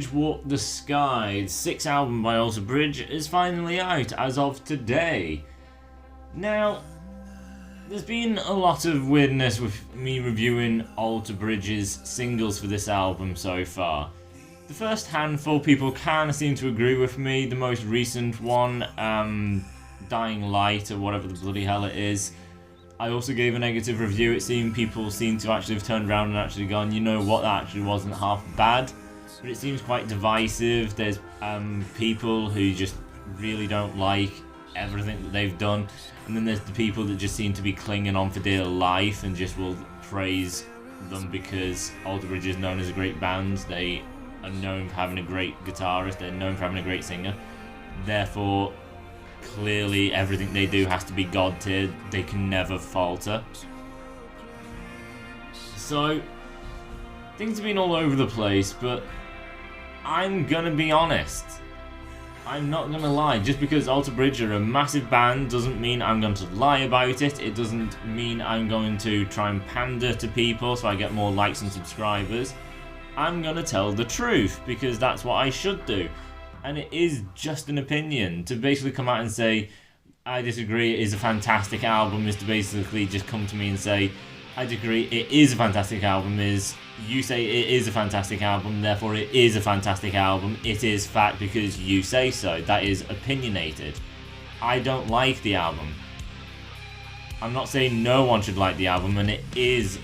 Bridge Walk the Sky, the 6th album by Alter Bridge, is finally out as of today. Now, there's been a lot of weirdness with me reviewing Alter Bridge's singles for this album so far. The first handful people kind of seem to agree with me. The most recent one, Dying Light or whatever the bloody hell it is, I also gave a negative review. It seemed people seem to actually have turned around and actually gone, you know what, that actually wasn't half bad. But it seems quite divisive. There's people who just really don't like everything that they've done, and then there's the people that just seem to be clinging on for dear life and just will praise them because Alter Bridge is known as a great band. They are known for having a great guitarist, they're known for having a great singer, therefore clearly everything they do has to be god tier. They can never falter. So things have been all over the place, but I'm gonna be honest. I'm not gonna lie. Just because Alter Bridge are a massive band doesn't mean I'm going to lie about it. It doesn't mean I'm going to try and pander to people so I get more likes and subscribers. I'm gonna tell the truth because that's what I should do. And it is just an opinion. To basically come out and say, I disagree, it is a fantastic album, is to basically just come to me and say, I disagree, it is a fantastic album, is you say it is a fantastic album, therefore it is a fantastic album. It is fact because you say so. That is opinionated. I don't like the album. I'm not saying no one should like the album, and it is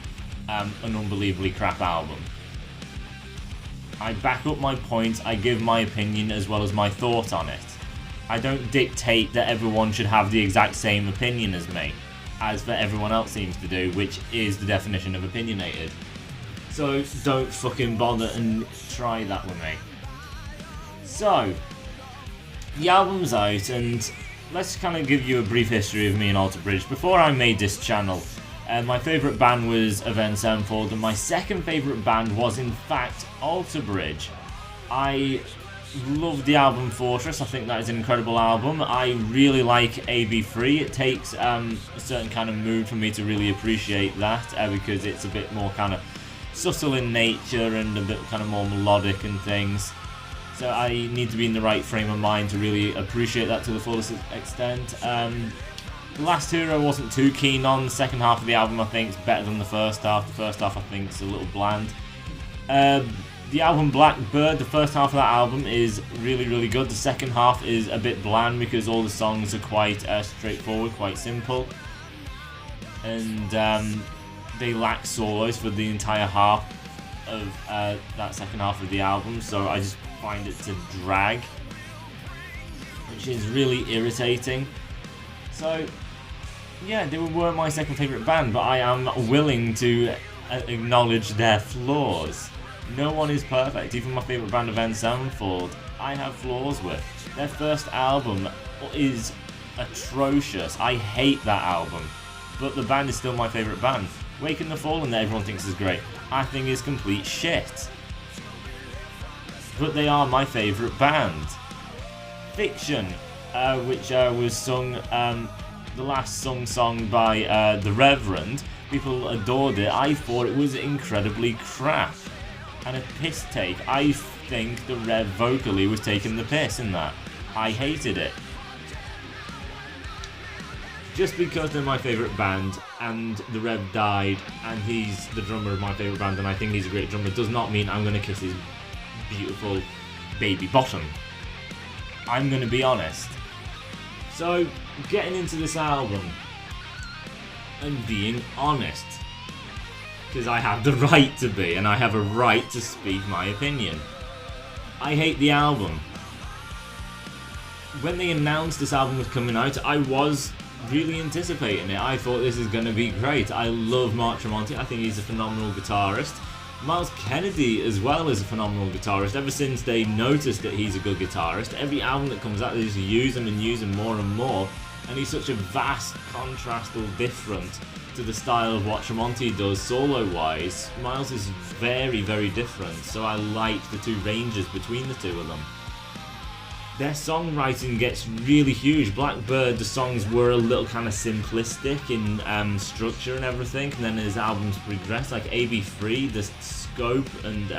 an unbelievably crap album. I back up my points, I give my opinion as well as my thought on it. I don't dictate that everyone should have the exact same opinion as me, as for everyone else seems to do, which is the definition of opinionated. So don't fucking bother and try that with me. So, the album's out, and let's kind of give you a brief history of me and Alter Bridge. Before I made this channel, my favourite band was Avenged Sevenfold, and my second favourite band was in fact Alter Bridge. I love the album Fortress. I think that is an incredible album. I really like AB3. It takes a certain kind of mood for me to really appreciate that because it's a bit more kind of subtle in nature and a bit kind of more melodic and things. So I need to be in the right frame of mind to really appreciate that to the fullest extent. The last two I wasn't too keen on. The second half of the album I think is better than the first half. The first half I think is a little bland. The album Blackbird, the first half of that album is really, really good. The second half is a bit bland because all the songs are quite straightforward, quite simple. And they lack solos for the entire half of that second half of the album. So I just find it to drag, which is really irritating. So yeah, they were my second favourite band, but I am willing to acknowledge their flaws. No one is perfect. Even my favourite band, Avenged Sevenfold, I have flaws with. Their first album is atrocious. I hate that album, but the band is still my favourite band. Waking the Fallen, that everyone thinks is great, I think is complete shit. But they are my favourite band. Fiction, which was sung, the last song by The Reverend. People adored it. I thought it was incredibly crap and a piss take. I think the Rev vocally was taking the piss in that. I hated it. Just because they're my favourite band and the Rev died and he's the drummer of my favourite band and I think he's a great drummer does not mean I'm going to kiss his beautiful baby bottom. I'm going to be honest. So, getting into this album and being honest, because I have the right to be, and I have a right to speak my opinion. I hate the album. When they announced this album was coming out, I was really anticipating it. I thought this is going to be great. I love Mark Tremonti. I think he's a phenomenal guitarist. Myles Kennedy as well is a phenomenal guitarist. Ever since they noticed that he's a good guitarist, every album that comes out they just use him and use him more and more, and he's such a vast contrast or different to the style of what Tremonti does solo wise. Myles is very, very different, so I like the two ranges between the two of them. Their songwriting gets really huge. Blackbird, the songs were a little kind of simplistic in structure and everything, and then as albums progress, like AB3, the scope and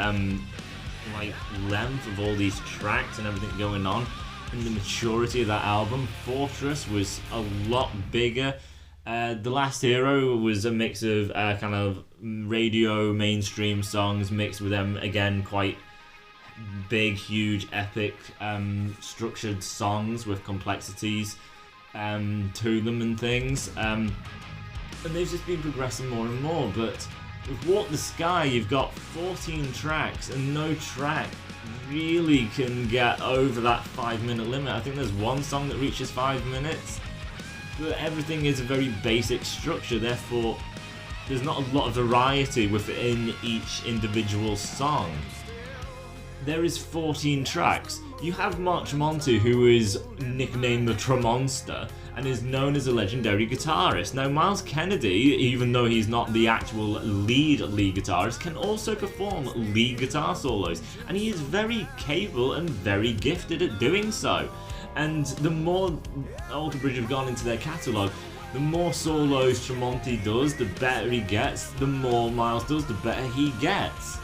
like length of all these tracks and everything going on, and the maturity of that album. Fortress was a lot bigger. The Last Hero was a mix of kind of radio mainstream songs mixed with them again quite big, huge, epic, structured songs with complexities to them and things. And they've just been progressing more and more. But with Walk the Sky, you've got 14 tracks, and no track really can get over that 5-minute limit. I think there's one song that reaches 5 minutes, but everything is a very basic structure, therefore there's not a lot of variety within each individual song. There is 14 tracks. You have Mark Tremonti, who is nicknamed the Tremonster and is known as a legendary guitarist. Now, Myles Kennedy, even though he's not the actual lead guitarist, can also perform lead guitar solos, and he is very capable and very gifted at doing so. And the more Alter Bridge have gone into their catalogue, the more solos Tremonti does, the better he gets. The more Myles does, the better he gets.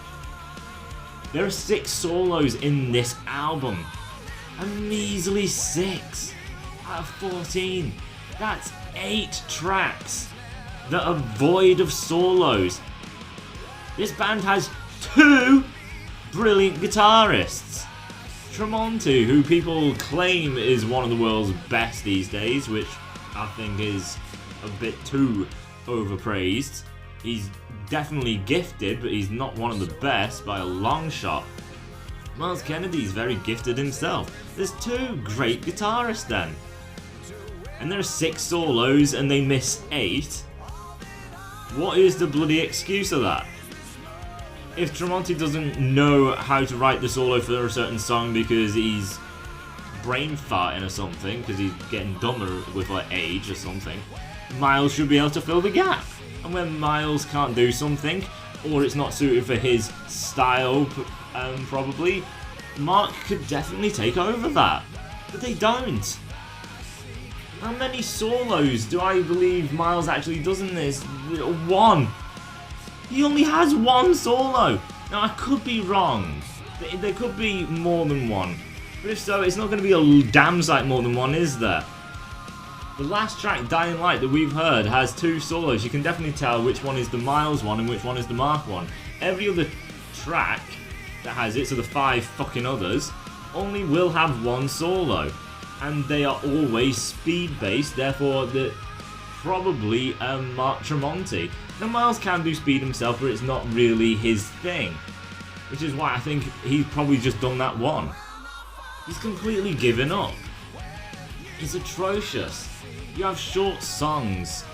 There are 6 solos in this album. A measly 6 out of 14. That's 8 tracks that are void of solos. This band has 2 brilliant guitarists. Tremonti, who people claim is one of the world's best these days, which I think is a bit too overpraised. He's definitely gifted, but he's not one of the best by a long shot. Myles Kennedy's very gifted himself. There's 2 great guitarists then. And there are 6 solos and they miss 8. What is the bloody excuse of that? If Tremonti doesn't know how to write the solo for a certain song because he's brain farting or something, because he's getting dumber with like age or something, Myles should be able to fill the gap. And when Myles can't do something, or it's not suited for his style, probably, Mark could definitely take over that. But they don't. How many solos do I believe Myles actually does in this? 1. He only has 1 solo. Now, I could be wrong. There could be more than 1. But if so, it's not going to be a damn sight more than 1, is there? The last track, Dying Light, that we've heard has 2 solos. You can definitely tell which one is the Myles one and which one is the Mark one. Every other track that has it, so the 5 fucking others, only will have 1 solo. And they are always speed-based, therefore they're probably Mark Tremonti. Now, Myles can do speed himself, but it's not really his thing. Which is why I think he's probably just done that one. He's completely given up. It's atrocious. You have short songs.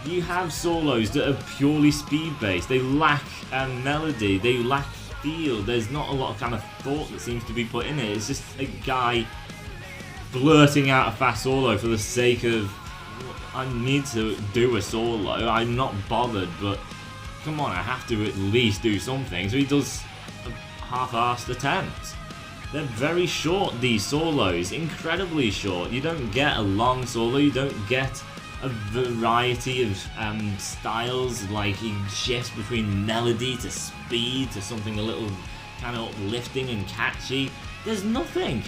You have solos that are purely speed-based. They lack melody. They lack feel. There's not a lot of kind of thought that seems to be put in it. It's just a guy blurting out a fast solo for the sake of, I need to do a solo. I'm not bothered, but come on, I have to at least do something. So he does a half-assed attempt. They're very short, these solos, incredibly short. You don't get a long solo, you don't get a variety of styles, like he shifts between melody to speed to something a little kind of uplifting and catchy. There's nothing.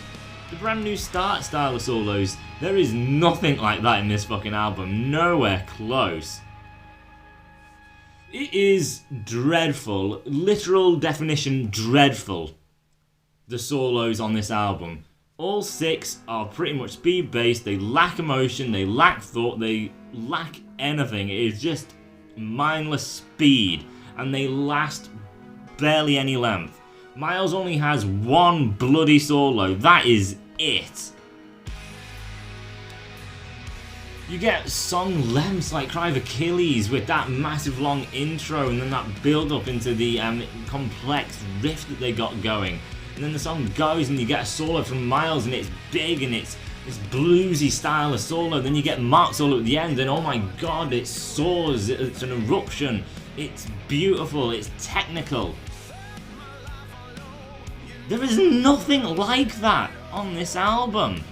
The brand new start style of solos, there is nothing like that in this fucking album, nowhere close. It is dreadful, literal definition dreadful. The solos on this album. All 6 are pretty much speed-based, they lack emotion, they lack thought, they lack anything. It is just mindless speed, and they last barely any length. Myles only has 1 bloody solo, that is it. You get song lengths like Cry of Achilles with that massive long intro and then that build-up into the complex riff that they got going. And then the song goes and you get a solo from Myles and it's big and it's this bluesy style of solo. Then you get Mark's solo at the end and oh my god, it soars, it's an eruption. It's beautiful, it's technical. There is nothing like that on this album.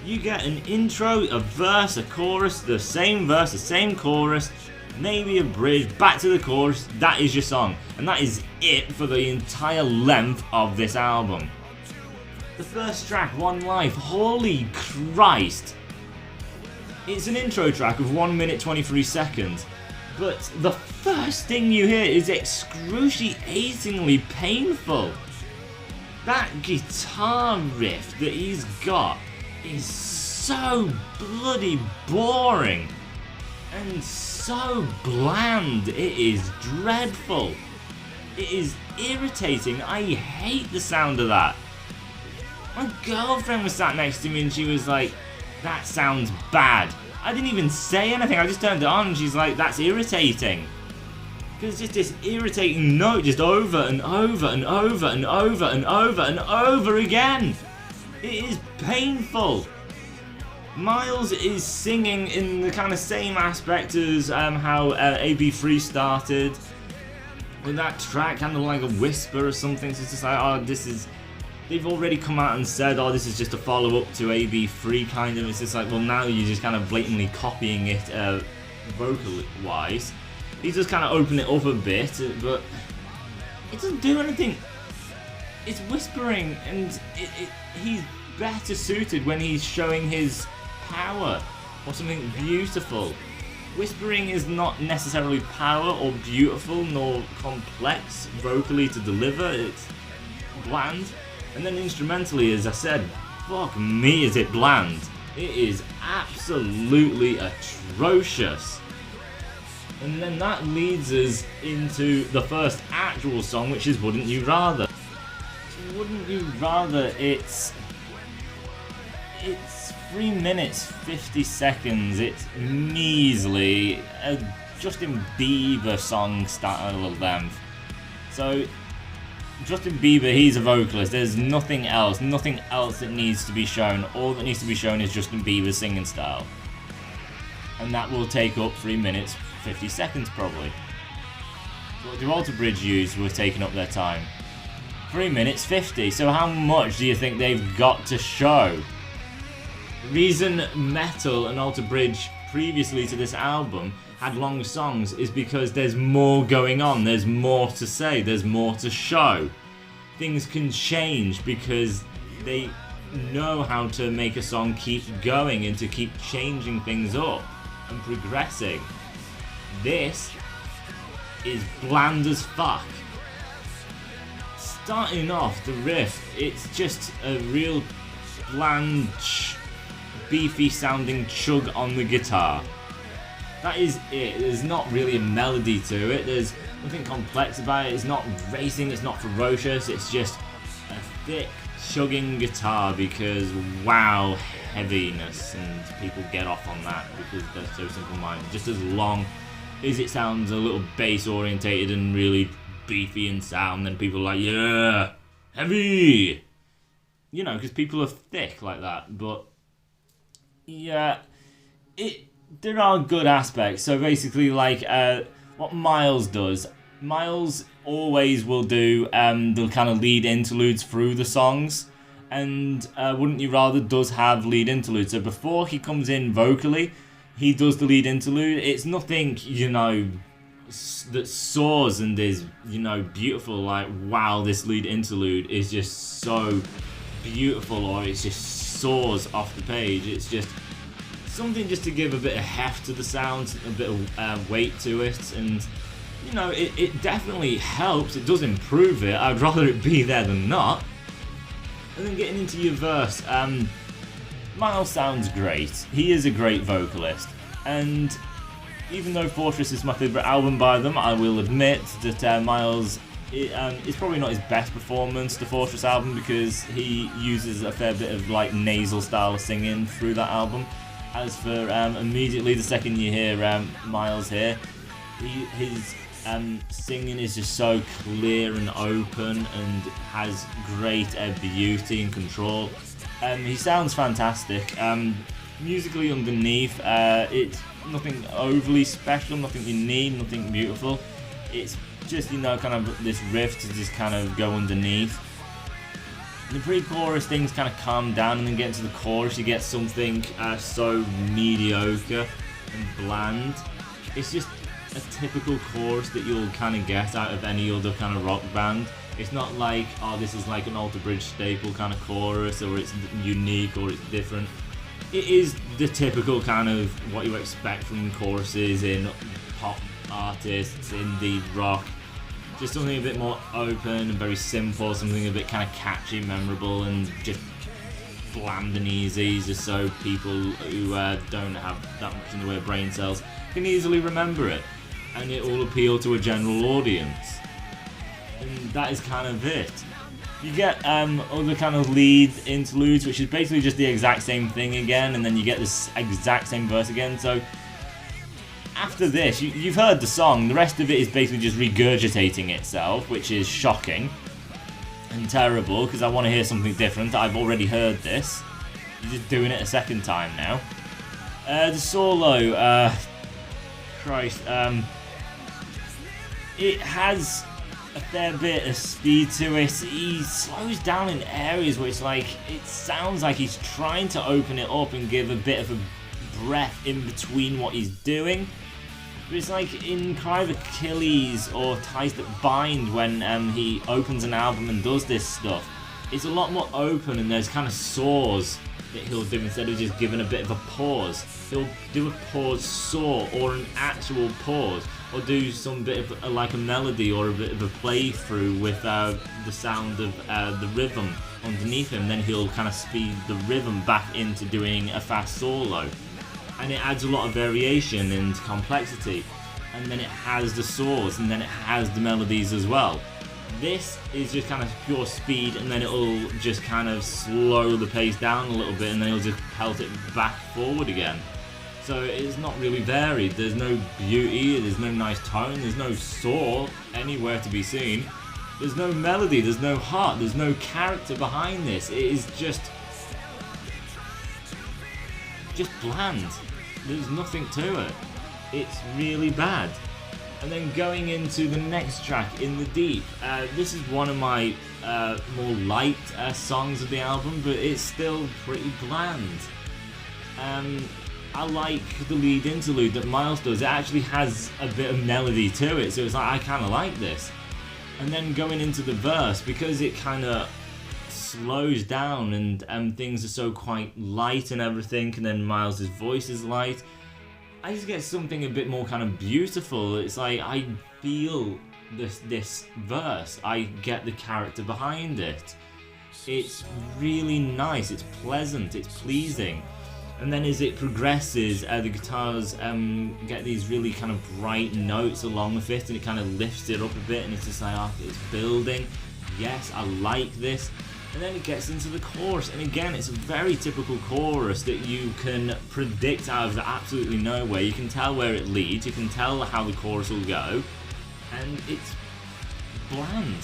You get an intro, a verse, a chorus, the same verse, the same chorus, maybe a bridge, back to the chorus, that is your song. And that is it for the entire length of this album. The first track, One Life, holy Christ. It's an intro track of 1 minute 23 seconds, but the first thing you hear is excruciatingly painful. That guitar riff that he's got is so bloody boring and so bland, it is dreadful. It is irritating, I hate the sound of that. My girlfriend was sat next to me and she was like, that sounds bad. I didn't even say anything, I just turned it on and she's like, that's irritating. Because it's just this irritating note just over and over and over and over and over and over again. It is painful. Miles is singing in the kind of same aspect as how AB3 started. With that track, kind of like a whisper or something. So it's just like, oh, this is... They've already come out and said, oh, this is just a follow-up to AB3 kind of. It's just like, well, now you're just kind of blatantly copying it vocal-wise. He's just kind of opened it up a bit, but it doesn't do anything. It's whispering, and he's better suited when he's showing his power or something beautiful. Whispering is not necessarily power or beautiful nor complex vocally to deliver. It's bland. And then instrumentally, as I said, fuck me, is it bland. It is absolutely atrocious. And then that leads us into the first actual song, which is Wouldn't You Rather. Wouldn't You Rather, it's 3 minutes 50 seconds. It's measly a Justin Bieber song style length. So Justin Bieber, he's a vocalist. There's nothing else that needs to be shown. All that needs to be shown is Justin Bieber's singing style. And that will take up 3 minutes 50 seconds probably. What do Alter Bridge use were taking up their time? 3 minutes 50. So how much do you think they've got to show? The reason Metal and Alter Bridge previously to this album had long songs is because there's more going on, there's more to say, there's more to show. Things can change because they know how to make a song keep going and to keep changing things up and progressing. This is bland as fuck. Starting off the riff, it's just a real bland, beefy sounding chug on the guitar. That is it. There's not really a melody to it. There's nothing complex about it. It's not racing, it's not ferocious. It's just a thick chugging guitar because wow, heaviness, and people get off on that because they're so simple-minded. Just as long as it sounds a little bass orientated and really beefy in sound, then people are like, yeah, heavy. You know, because people are thick like that. But yeah, there are good aspects. So basically, like what Miles does, Miles always will do the kind of lead interludes through the songs, and Wouldn't You Rather does have lead interludes. So before he comes in vocally, he does the lead interlude. It's nothing, you know, that soars and is, you know, beautiful. Like, wow, this lead interlude is just so beautiful, or it just soars off the page. It's just something just to give a bit of heft to the sound, a bit of weight to it, and you know, it definitely helps. It does improve it. I'd rather it be there than not. And then getting into your verse, Miles sounds great. He is a great vocalist, and even though Fortress is my favourite album by them, I will admit that Miles, it's probably not his best performance, the Fortress album, because he uses a fair bit of like nasal style of singing through that album. As for immediately the second you hear Miles here, his singing is just so clear and open and has great beauty and control. He sounds fantastic. Musically underneath, it's nothing overly special, nothing unique, nothing beautiful. It's just, you know, kind of this riff to just kind of go underneath. The pre-chorus things kind of calm down, and then get into the chorus, you get something so mediocre and bland. It's just a typical chorus that you'll kind of get out of any other kind of rock band. It's not like, oh, this is like an Alter Bridge staple kind of chorus, or it's unique, or it's different. It is the typical kind of what you expect from choruses in pop artists, indie rock. Just something a bit more open and very simple, something a bit kind of catchy, memorable, and just bland and easy, just so people who don't have that much in the way of brain cells can easily remember it, and it will appeal to a general audience. And that is kind of it. You get other kind of lead interludes, which is basically just the exact same thing again, and then you get this exact same verse again. So after this, you've heard the song. The rest of it is basically just regurgitating itself, which is shocking and terrible, because I want to hear something different. I've already heard this. You're just doing it a second time now. The solo, Christ, it has a fair bit of speed to it. He slows down in areas where it's like, it sounds like he's trying to open it up and give a bit of a breath in between what he's doing. But it's like in Cry of Achilles or Ties That Bind, when he opens an album and does this stuff. It's a lot more open, and there's kind of saws that he'll do instead of just giving a bit of a pause. He'll do a pause saw, or an actual pause, or do some bit of like a melody or a bit of a playthrough with the sound of the rhythm underneath him. Then he'll kind of speed the rhythm back into doing a fast solo. And it adds a lot of variation and complexity. And then it has the saws, and then it has the melodies as well. This is just kind of pure speed, and then it'll just kind of slow the pace down a little bit, and then it'll just pelt it back forward again. So it's not really varied. There's no beauty, there's no nice tone, there's no saw anywhere to be seen. There's no melody, there's no heart, there's no character behind this. It is just bland. There's nothing to it. It's really bad. And then going into the next track, In the Deep, this is one of my more light songs of the album, but it's still pretty bland. I like the lead interlude that Miles does. It actually has a bit of melody to it, so it's like, I kind of like this. And then going into the verse, because it kind of slows down and things are so quite light and everything, and then Miles' voice is light, I just get something a bit more kind of beautiful. It's like, I feel this verse, I get the character behind it. It's really nice, it's pleasant, it's pleasing. And then as it progresses, the guitars get these really kind of bright notes along with it, and it kind of lifts it up a bit, and it's just like, oh, it's building. Yes, I like this. And then it gets into the chorus, and again, it's a very typical chorus that you can predict out of absolutely nowhere. You can tell where it leads, you can tell how the chorus will go, and it's bland.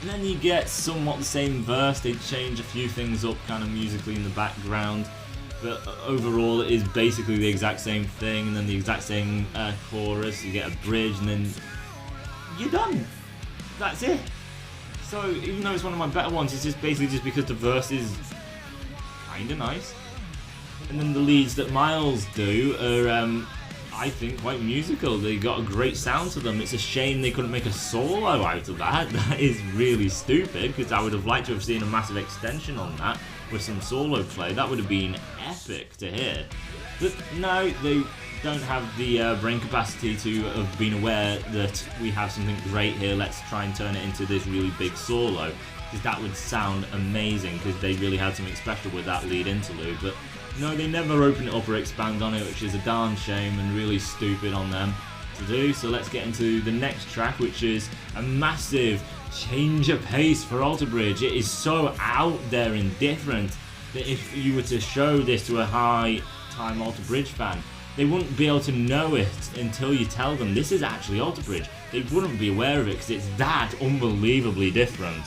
And then you get somewhat the same verse. They change a few things up kind of musically in the background, but overall it is basically the exact same thing, and then the exact same chorus. You get a bridge, and then you're done. That's it. So even though it's one of my better ones, it's just basically just because the verse is kinda nice. And then the leads that Miles do are, I think, quite musical. They got a great sound to them. It's a shame they couldn't make a solo out of that. That is really stupid, because I would have liked to have seen a massive extension on that with some solo play. That would have been epic to hear. But no, they don't have the brain capacity to have been aware that we have something great here, let's try and turn it into this really big solo, because that would sound amazing, because they really had something special with that lead interlude. But no, they never open it up or expand on it, which is a darn shame and really stupid on them to do. So let's get into the next track, which is a massive change of pace for Alter Bridge. It is so out there and different that if you were to show this to a high-time Alter Bridge fan, they wouldn't be able to know it until you tell them this is actually Alter Bridge. They wouldn't be aware of it because it's that unbelievably different.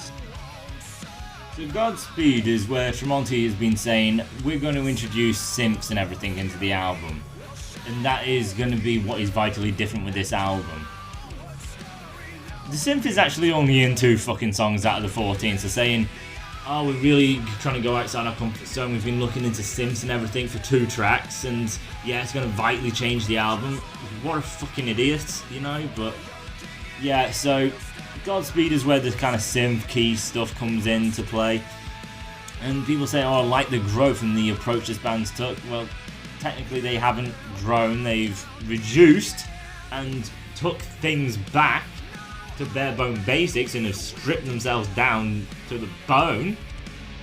So Godspeed is where Tremonti has been saying, we're going to introduce synths and everything into the album. And that is going to be what is vitally different with this album. The synth is actually only in 2 fucking songs out of the 14, so saying oh, we're really trying to go outside our comfort zone. We've been looking into synths and everything for 2 tracks, and yeah, it's going to vitally change the album. What a fucking idiot, you know? But yeah, so Godspeed is where the kind of synth key stuff comes into play. And people say, oh, I like the growth and the approach this band's took. Well, technically they haven't grown, they've reduced and took things back to bare bone basics and have stripped themselves down to the bone.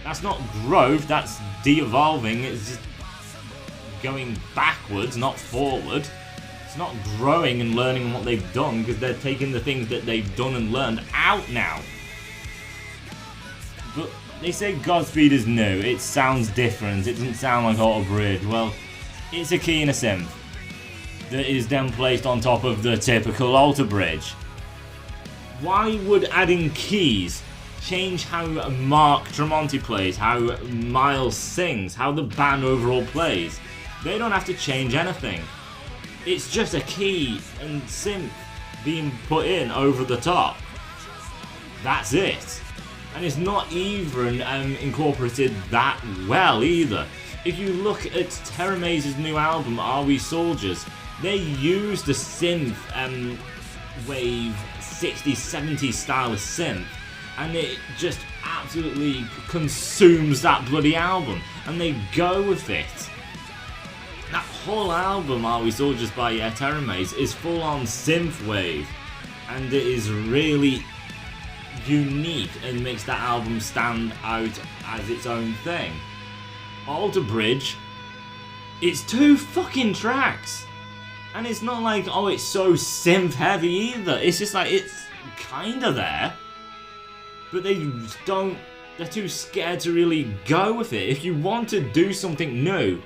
That's not growth, that's de-evolving. It's just going backwards, not forward. It's not growing and learning what they've done, because they're taking the things that they've done and learned out now. But they say Godspeed is new, it sounds different, it doesn't sound like Alter Bridge. Well, it's a key and a synth that is then placed on top of the typical Alter Bridge. Why would adding keys change how Mark Tremonti plays, how Miles sings, how the band overall plays? They don't have to change anything. It's just a key and synth being put in over the top. That's it. And it's not even incorporated that well either. If you look at Terra Maze's new album, Are We Soldiers, they use the synth wave 60s, 70s style of synth, and it just absolutely consumes that bloody album, and they go with it. That whole album, Are We Soldiers by Terra Maze, is full on synth wave, and it is really unique and makes that album stand out as its own thing. Alter Bridge, it's 2 fucking tracks. And it's not like, oh, it's so synth heavy either. It's just like, it's kinda there. But they're too scared to really go with it. If you want to do something new,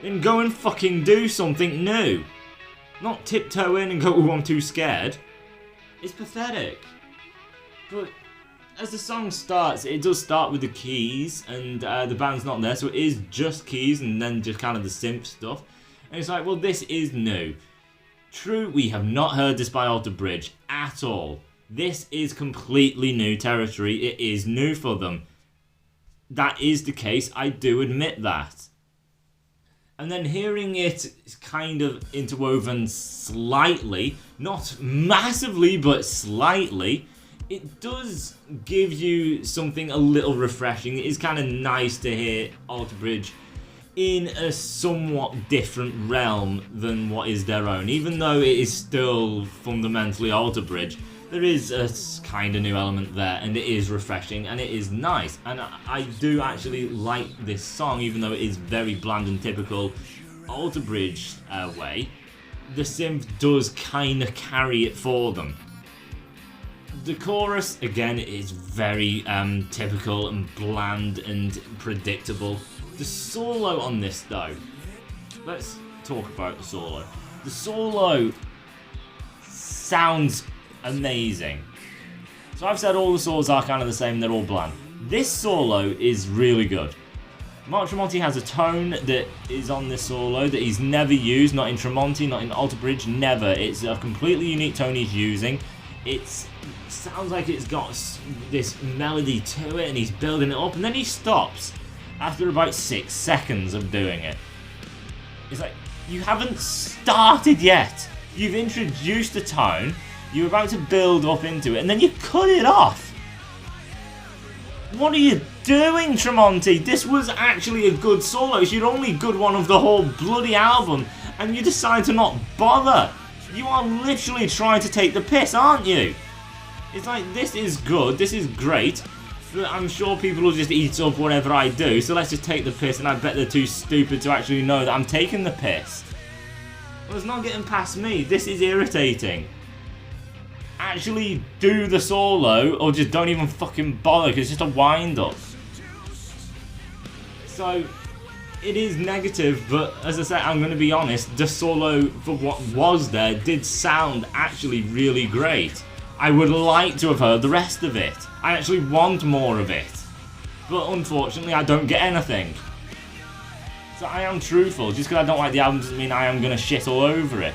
then go and fucking do something new. Not tiptoe in and go, oh, I'm too scared. It's pathetic. But as the song starts, it does start with the keys, and the band's not there, so it is just keys and then just kind of the synth stuff. And it's like, well, this is new. True, we have not heard this by Alter Bridge at all. This is completely new territory. It is new for them. That is the case, I do admit that. And then hearing it kind of interwoven slightly, not massively, but slightly, it does give you something a little refreshing. It is kind of nice to hear Alter Bridge in a somewhat different realm than what is their own. Even though it is still fundamentally Alter Bridge, there is a kind of new element there, and it is refreshing, and it is nice. And I do actually like this song, even though it is very bland and typical Alter Bridge way. The synth does kind of carry it for them. The chorus, again, is very typical and bland and predictable. The solo on this, though, let's talk about the solo. The solo sounds amazing. So I've said all the solos are kind of the same, they're all bland. This solo is really good. Mark Tremonti has a tone that is on this solo that he's never used, not in Tremonti, not in Alter Bridge, never. It's a completely unique tone he's using. It sounds like it's got this melody to it, and he's building it up, and then he stops after about 6 seconds of doing it. It's like, you haven't started yet. You've introduced the tone, you're about to build up into it, and then you cut it off. What are you doing, Tremonti? This was actually a good solo. It's your only good one of the whole bloody album, and you decide to not bother. You are literally trying to take the piss, aren't you? It's like, this is good, this is great, but I'm sure people will just eat up whatever I do, so let's just take the piss, and I bet they're too stupid to actually know that I'm taking the piss. Well, it's not getting past me. This is irritating. Actually do the solo, or just don't even fucking bother, because it's just a wind-up. So, it is negative, but as I said, I'm going to be honest, the solo for what was there did sound actually really great. I would like to have heard the rest of it. I actually want more of it. But unfortunately, I don't get anything. So I am truthful. Just because I don't like the album doesn't mean I am going to shit all over it.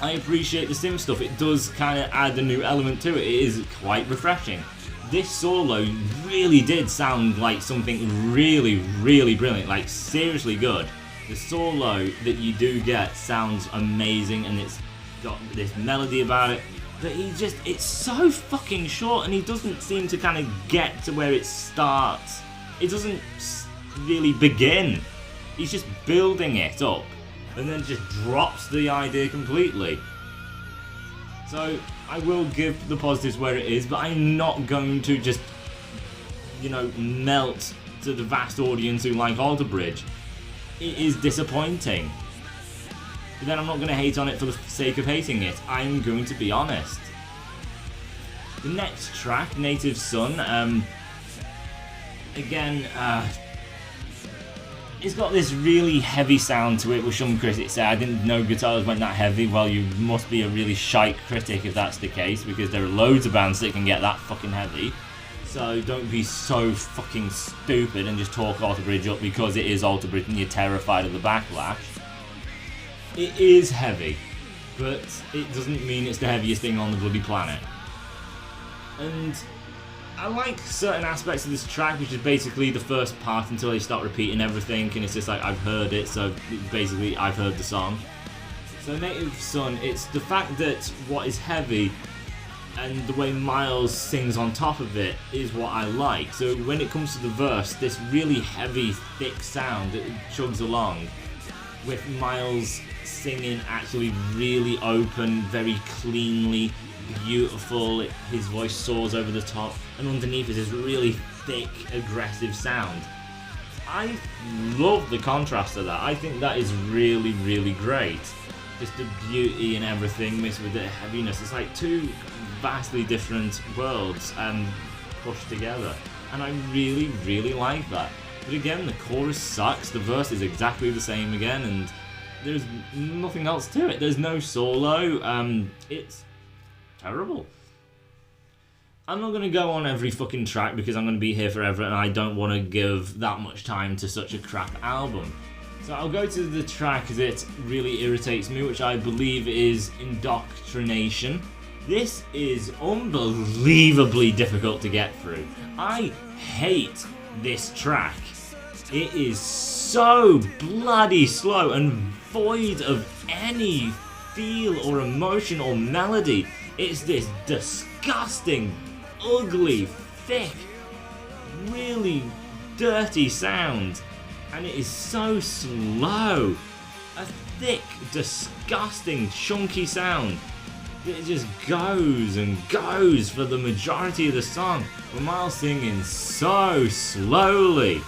I appreciate the synth stuff. It does kind of add a new element to it. It is quite refreshing. this solo really did sound like something really, really brilliant, like seriously good. The solo that you do get sounds amazing, and it's got this melody about it, but it's so fucking short, and he doesn't seem to kind of get to where it starts. It doesn't really begin. He's just building it up, and then just drops the idea completely. So I will give the positives where it is, but I'm not going to just, melt to the vast audience who like Alter Bridge. It is disappointing. But then I'm not going to hate on it for the sake of hating it. I'm going to be honest. The next track, Native Son, again, it's got this really heavy sound to it, which some critics say, I didn't know guitars went that heavy. Well, you must be a really shite critic if that's the case, because there are loads of bands that can get that fucking heavy. So don't be so fucking stupid and just talk Alter Bridge up because it is Alter Bridge and you're terrified of the backlash. It is heavy, but it doesn't mean it's the heaviest thing on the bloody planet. And I like certain aspects of this track, which is basically the first part until they start repeating everything, and it's just like, I've heard it, so basically I've heard the song. So Native Son, it's the fact that what is heavy and the way Miles sings on top of it is what I like. So when it comes to the verse, this really heavy, thick sound that chugs along, with Miles singing actually really open, very cleanly, beautiful, his voice soars over the top, and underneath is this really thick, aggressive sound. I love the contrast of that. I think that is really, really great. Just the beauty and everything mixed with the heaviness. It's like two vastly different worlds pushed together, and I really, really like that. But again, the chorus sucks, the verse is exactly the same again, and there's nothing else to it. There's no solo. It's terrible. I'm not going to go on every fucking track because I'm going to be here forever, and I don't want to give that much time to such a crap album. So I'll go to the track that really irritates me, which I believe is Indoctrination. This is unbelievably difficult to get through. I hate this track. It is so bloody slow and void of any feel or emotion or melody. It's this disgusting, ugly, thick, really dirty sound, and it is so slow. A thick, disgusting, chunky sound. It just goes and goes for the majority of the song, with Miles singing so slowly.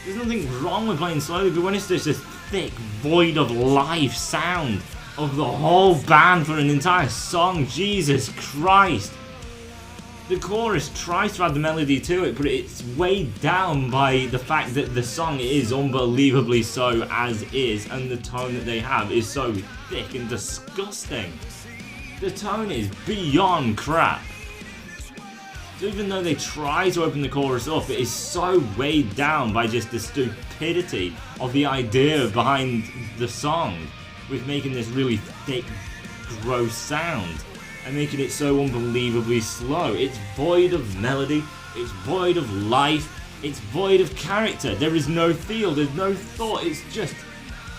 There's nothing wrong with playing slowly, but when it's just this thick, void of life sound of the whole band for an entire song, Jesus Christ. The chorus tries to add the melody to it, but it's weighed down by the fact that the song is unbelievably so as is, and the tone that they have is so thick and disgusting. The tone is beyond crap. So even though they try to open the chorus up, it is so weighed down by just the stupidity of the idea behind the song, with making this really thick, gross sound, and making it so unbelievably slow. It's void of melody, it's void of life, it's void of character. There is no feel, there's no thought, it's just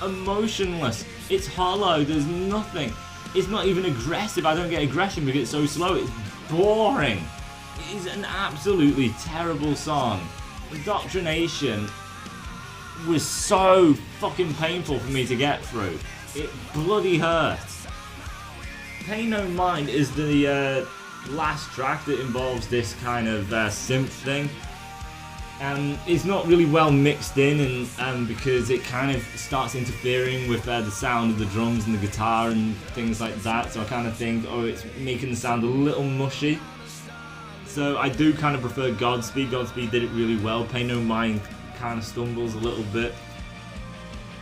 emotionless. It's hollow, there's nothing. It's not even aggressive. I don't get aggression because it's so slow, it's boring. It is an absolutely terrible song. Indoctrination was so fucking painful for me to get through. It bloody hurts. Pay No Mind is the last track that involves this kind of synth thing. And it's not really well mixed in, and because it kind of starts interfering with the sound of the drums and the guitar and things like that. So I kind of think, oh, it's making the sound a little mushy. So I do kind of prefer Godspeed. Godspeed did it really well. Pay No Mind kind of stumbles a little bit.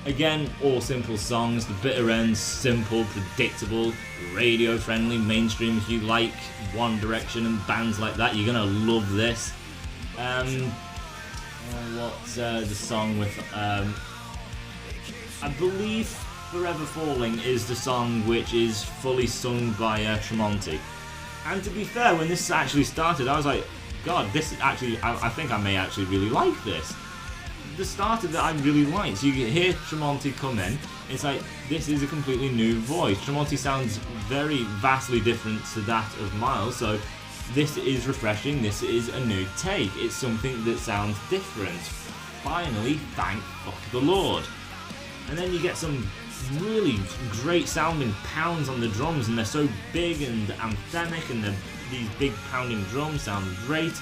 Again, all simple songs. The bitter ends, simple, predictable, radio friendly, mainstream. If you like One Direction and bands like that, you're gonna love this. What's the song with? I believe Forever Falling is the song which is fully sung by Tremonti. And to be fair, when this actually started, I was like, God, this is actually, I think I may actually really like this. The start of that I really liked. So you hear Tremonti come in, it's like, this is a completely new voice. Tremonti sounds very vastly different to that of Miles, so this is refreshing, this is a new take. It's something that sounds different. Finally, thank fuck the Lord. And then you get some really great sounding pounds on the drums, and they're so big and anthemic, and these big pounding drums sound great.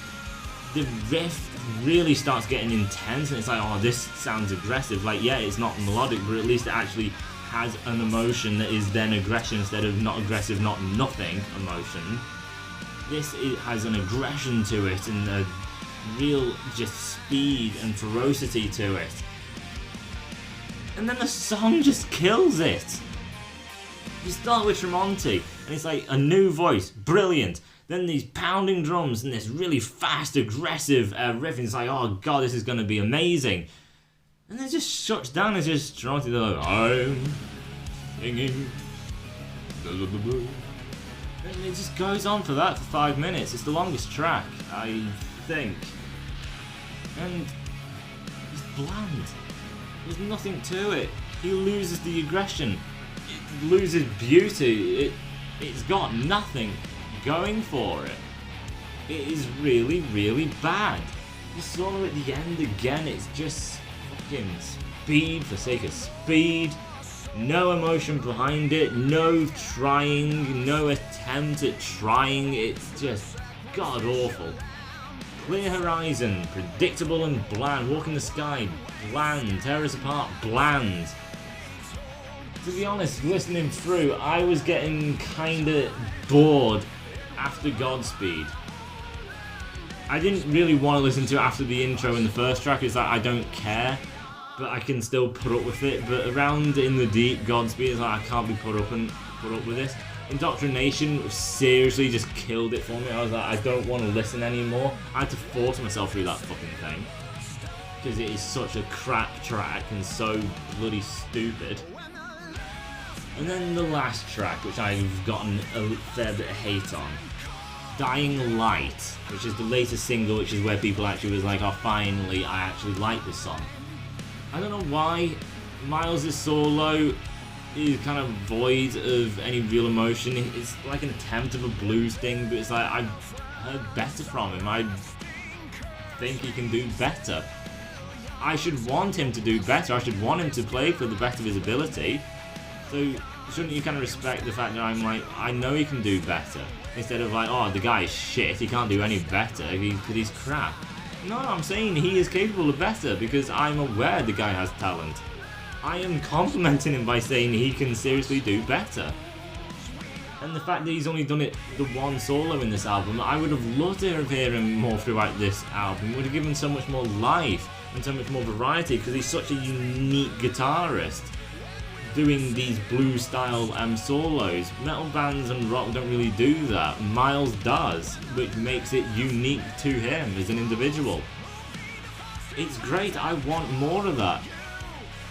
The riff really starts getting intense, and it's like, oh, this sounds aggressive. Like, yeah, it's not melodic, but at least it actually has an emotion that is then aggression instead of not aggressive, not nothing emotion. It has an aggression to it and a real just speed and ferocity to it. And then the song just kills it. You start with Tremonti, and it's like a new voice, brilliant. Then these pounding drums and this really fast, aggressive riff, and it's like, oh god, this is going to be amazing. And then it just shuts down, it's just Tremonti, they're like, I'm singing, blah, blah, blah, blah. And it just goes on for 5 minutes. It's the longest track, I think. And it's bland. There's nothing to it. He loses the aggression. It loses beauty. It's got nothing going for it. It is really, really bad. The solo at the end again, it's just fucking speed for sake of speed. No emotion behind it, no trying, no attempt at trying. It's just god awful. Clear Horizon, predictable and bland. Walk in the Sky, bland. Tear Us Apart, bland. To be honest, listening through, I was getting kinda bored after Godspeed. I didn't really want to listen to it after the intro in the first track. It's like, I don't care, but I can still put up with it. But around In the Deep, Godspeed, it's like, I can't be put up with this. Indoctrination seriously just killed it for me. I was like, I don't want to listen anymore. I had to force myself through that fucking thing, because it is such a crap track and so bloody stupid. And then the last track, which I've gotten a fair bit of hate on, Dying Light, which is the latest single, which is where people actually was like, oh, finally, I actually like this song. I don't know why. Miles' solo is kind of void of any real emotion. It's like an attempt of a blues thing, but it's like, I've heard better from him. I think he can do better. I should want him to do better. I should want him to play for the best of his ability. So shouldn't you kind of respect the fact that I'm like, I know he can do better, instead of like, oh, the guy is shit, he can't do any better because he's crap. No, I'm saying he is capable of better because I'm aware the guy has talent. I am complimenting him by saying he can seriously do better. And the fact that he's only done it the one solo in this album, I would have loved to hear him more throughout this album. It would have given so much more life and so much more variety, because he's such a unique guitarist doing these blues style solos. Metal bands and rock don't really do that. Miles does, which makes it unique to him as an individual. It's great, I want more of that.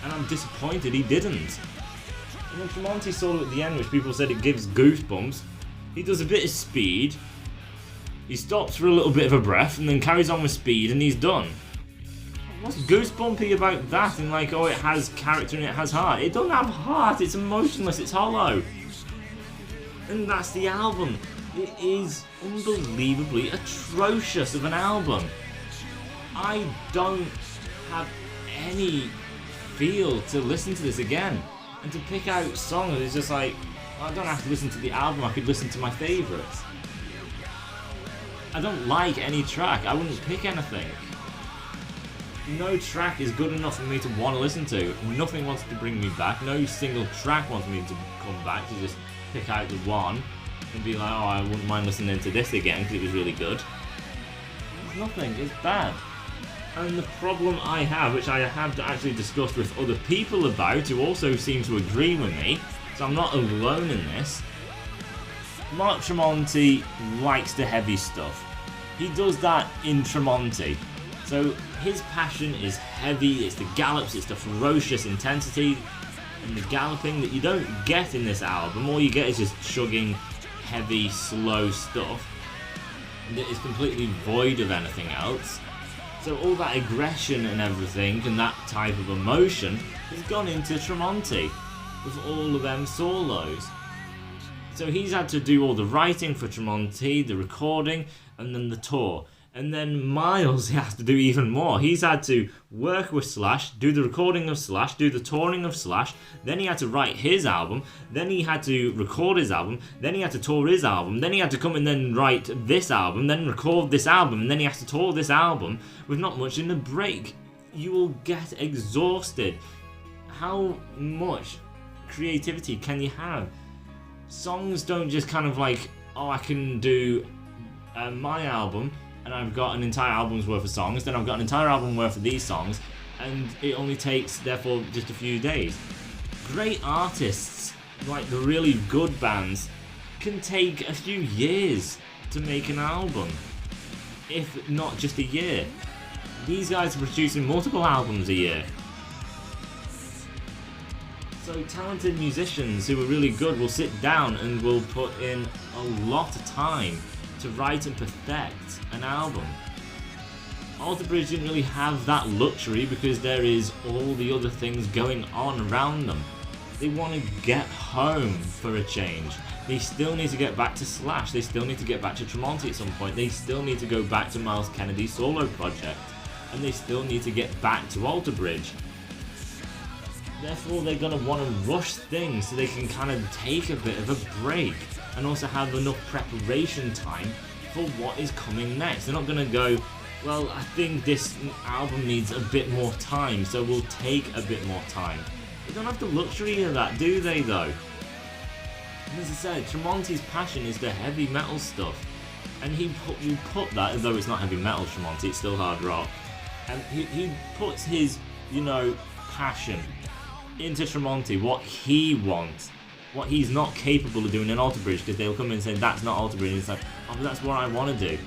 And I'm disappointed he didn't. And then Tremonti's solo at the end, which people said it gives goosebumps, he does a bit of speed, he stops for a little bit of a breath, and then carries on with speed, and he's done. What's goosebumpy about that? And like, oh, it has character and it has heart. It doesn't have heart, it's emotionless, it's hollow. And that's the album. It is unbelievably atrocious of an album. I don't have any feel to listen to this again. And to pick out songs, it's just like, I don't have to listen to the album, I could listen to my favourites. I don't like any track, I wouldn't pick anything. No track is good enough for me to want to listen to. Nothing wants to bring me back. No single track wants me to come back to just pick out the one and be like, oh, I wouldn't mind listening to this again because it was really good. There's nothing. It's bad. And the problem I have, which I have actually discussed with other people about, who also seem to agree with me, so I'm not alone in this, Mark Tremonti likes the heavy stuff. He does that in Tremonti. So his passion is heavy, it's the gallops, it's the ferocious intensity and the galloping that you don't get in this album. All you get is just chugging heavy, slow stuff that is completely void of anything else. So all that aggression and everything and that type of emotion has gone into Tremonti with all of them solos. So he's had to do all the writing for Tremonti, the recording, and then the tour. And then Miles has to do even more. He's had to work with Slash, do the recording of Slash, do the touring of Slash, then he had to write his album, then he had to record his album, then he had to tour his album, then he had to come and then write this album, then record this album, and then he has to tour this album with not much in the break. You will get exhausted. How much creativity can you have? Songs don't just kind of like, oh, I can do my album, and I've got an entire album's worth of songs, then I've got an entire album worth of these songs, and it only takes, therefore, just a few days. Great artists, like the really good bands, can take a few years to make an album, if not just a year. These guys are producing multiple albums a year. So talented musicians who are really good will sit down and will put in a lot of time to write and perfect an album. Alter Bridge didn't really have that luxury because there is all the other things going on around them. They want to get home for a change. They still need to get back to Slash. They still need to get back to Tremonti at some point. They still need to go back to Myles Kennedy's solo project. And they still need to get back to Alter Bridge. Therefore, they're going to want to rush things so they can kind of take a bit of a break and also have enough preparation time for what is coming next. They're not going to go, well, I think this album needs a bit more time, so we'll take a bit more time. They don't have the luxury of that, do they, though? And as I said, Tremonti's passion is the heavy metal stuff. And he put that, though it's not heavy metal Tremonti, it's still hard rock. And he puts his, passion into Tremonti, what he wants, what he's not capable of doing in Alter Bridge, because they'll come in and say that's not Alter Bridge, and it's like, oh, but that's what I want to do.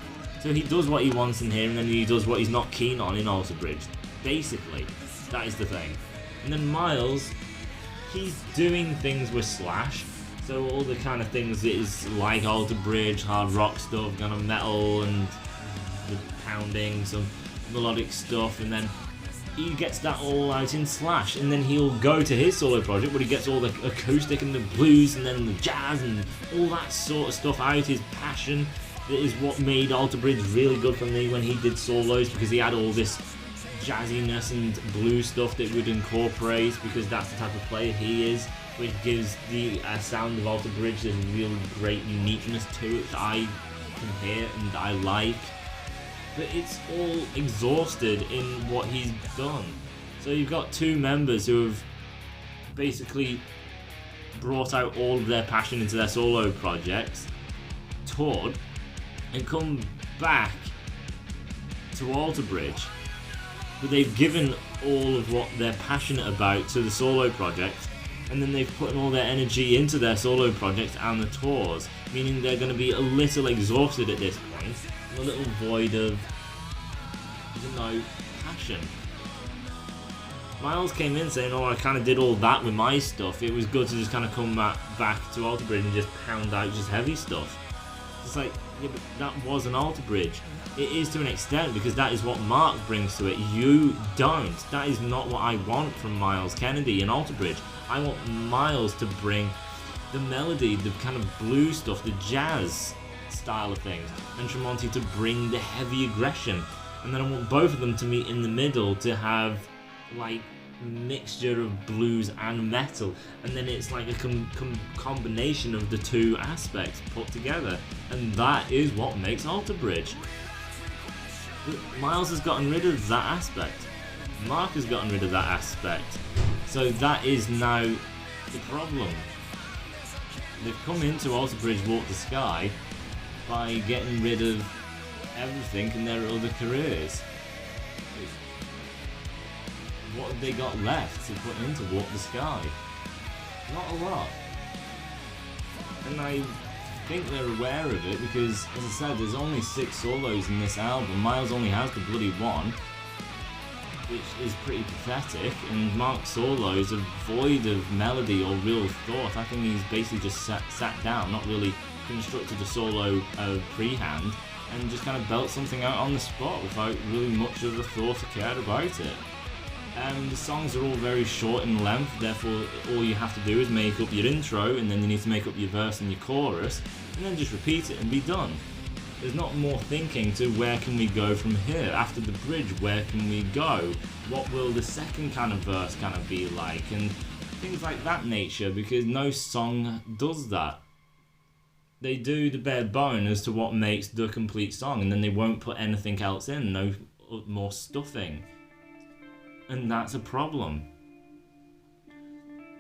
So he does what he wants in here, and then he does what he's not keen on in Alter Bridge. Basically, that is the thing. And then Miles, he's doing things with Slash, so all the kind of things that is like Alter Bridge, hard rock stuff, kind of metal and the pounding, some melodic stuff, and then he gets that all out in Slash, and then he'll go to his solo project where he gets all the acoustic and the blues and then the jazz and all that sort of stuff out, his passion. That is what made Alter Bridge really good for me when he did solos, because he had all this jazziness and blues stuff that would incorporate, because that's the type of player he is, which gives the sound of Alter Bridge this real great uniqueness to it that I can hear and I like. But it's all exhausted in what he's done. So you've got two members who have basically brought out all of their passion into their solo projects, toured, and come back to Alter Bridge. But they've given all of what they're passionate about to the solo project, and then they've put all their energy into their solo project and the tours, meaning they're going to be a little exhausted at this point. A little void of, passion. Miles came in saying, oh, I kind of did all that with my stuff. It was good to just kind of come back to Alter Bridge and just pound out just heavy stuff. It's like, yeah, but that was an Alter Bridge. It is to an extent, because that is what Mark brings to it. You don't. That is not what I want from Myles Kennedy in Alter Bridge. I want Miles to bring the melody, the kind of blues stuff, the jazz style of things, and Tremonti to bring the heavy aggression, and then I want both of them to meet in the middle to have like mixture of blues and metal, and then it's like a combination of the two aspects put together, and that is what makes Alter Bridge. But Miles has gotten rid of that aspect, Mark has gotten rid of that aspect, so that is now the problem. They've come into Alter Bridge Walk the Sky by getting rid of everything in their other careers. What have they got left to put into Walk the Sky? Not a lot. And I think they're aware of it, because, as I said, there's only 6 solos in this album. Miles only has the bloody one. which is pretty pathetic, and Mark's solos are void of melody or real thought. I think he's basically just sat down, not really constructed a solo pre-hand, and just kind of belt something out on the spot without really much of a thought or care about it. The songs are all very short in length, therefore all you have to do is make up your intro, and then you need to make up your verse and your chorus, and then just repeat it and be done. There's not more thinking to where can we go from here. After the bridge, where can we go? What will the second kind of verse kind of be like? And things like that nature, because no song does that. They do the bare bone as to what makes the complete song, and then they won't put anything else in, no more stuffing. And that's a problem.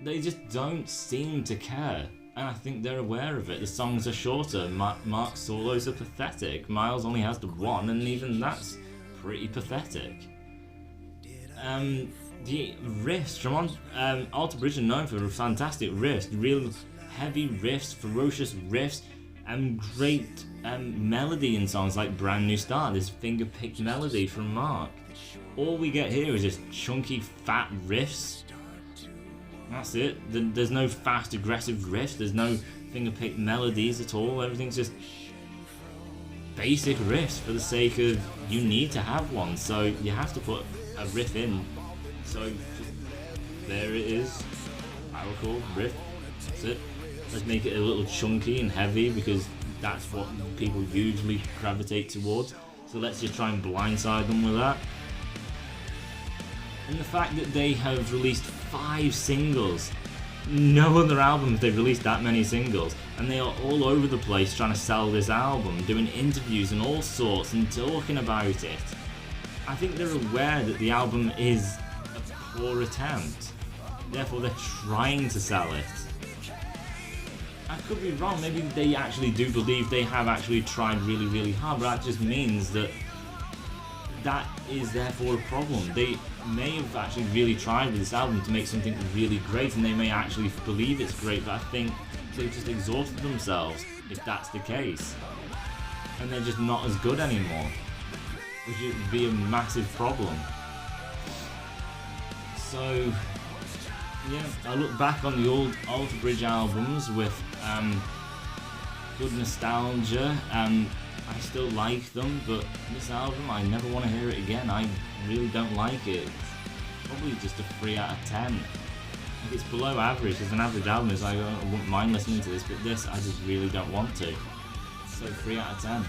They just don't seem to care. And I think they're aware of it. The songs are shorter. Mark's solos are pathetic. Miles only has the one, and even that's pretty pathetic. The riffs from Alter Bridge are known for fantastic riffs, real heavy riffs, ferocious riffs, and great melody in songs like Brand New Start. This finger-picked melody from Mark. All we get here is just chunky, fat riffs. That's it. There's no fast, aggressive riffs. There's no finger-picked melodies at all. Everything's just basic riffs for the sake of you need to have one. So you have to put a riff in. So there it is. Power chord, riff. That's it. Let's make it a little chunky and heavy because that's what people usually gravitate towards. So let's just try and blindside them with that. And the fact that they have released 5 singles. No other album have they released that many singles. And they are all over the place trying to sell this album, doing interviews and all sorts and talking about it. I think they're aware that the album is a poor attempt. Therefore they're trying to sell it. I could be wrong, maybe they actually do believe they have actually tried really, really hard, but that just means that that is therefore a problem. They may have actually really tried with this album to make something really great, and they may actually believe it's great, but I think they've just exhausted themselves if that's the case. And they're just not as good anymore, which would be a massive problem. So, yeah, I look back on the old Alter Bridge albums with good nostalgia, and I still like them, but this album, I never want to hear it again. I really don't like it. It's probably just a 3 out of 10. Like, it's below average. As an average album, it's like, I wouldn't mind listening to this, but this, I just really don't want to. So 3 out of 10.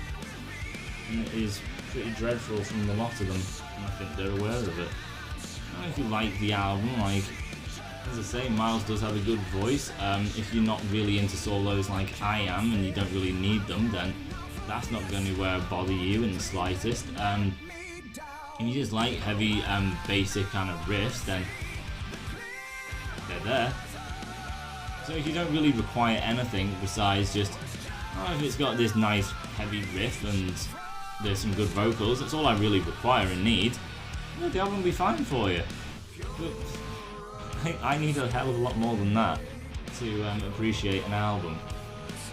And it is pretty dreadful from a lot of them, and I think they're aware of it. I don't know if you like the album, like, as I say, Miles does have a good voice. If you're not really into solos like I am, and you don't really need them, then that's not going to bother you in the slightest. If you just like heavy, basic kind of riffs, then they're there. So if you don't really require anything besides just, oh, if it's got this nice heavy riff and there's some good vocals, that's all I really require and need, well, the album will be fine for you. But I need a hell of a lot more than that to appreciate an album,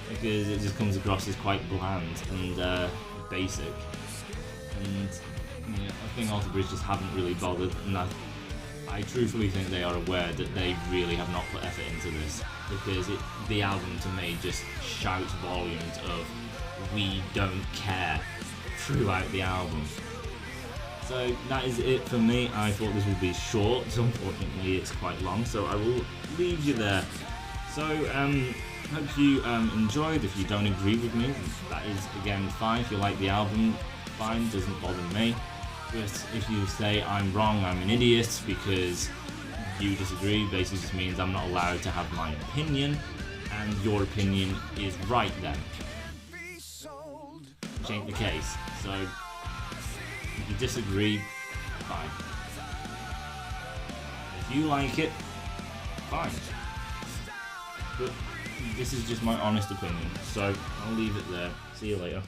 because it just comes across as quite bland and basic. And yeah, I think Alter Bridge just haven't really bothered, and I truthfully think they are aware that they really have not put effort into this, because the album to me just shouts volumes of "we don't care" throughout the album. So that is it for me. I thought this would be short, so unfortunately it's quite long, so I will leave you there. So hope you enjoyed. If you don't agree with me, that is again fine. If you like the album, fine, doesn't bother me. But if you say I'm wrong, I'm an idiot because you disagree, basically just means I'm not allowed to have my opinion, and your opinion is right then. Which ain't the case. So if you disagree, fine. If you like it, fine. But this is just my honest opinion, so I'll leave it there. See you later.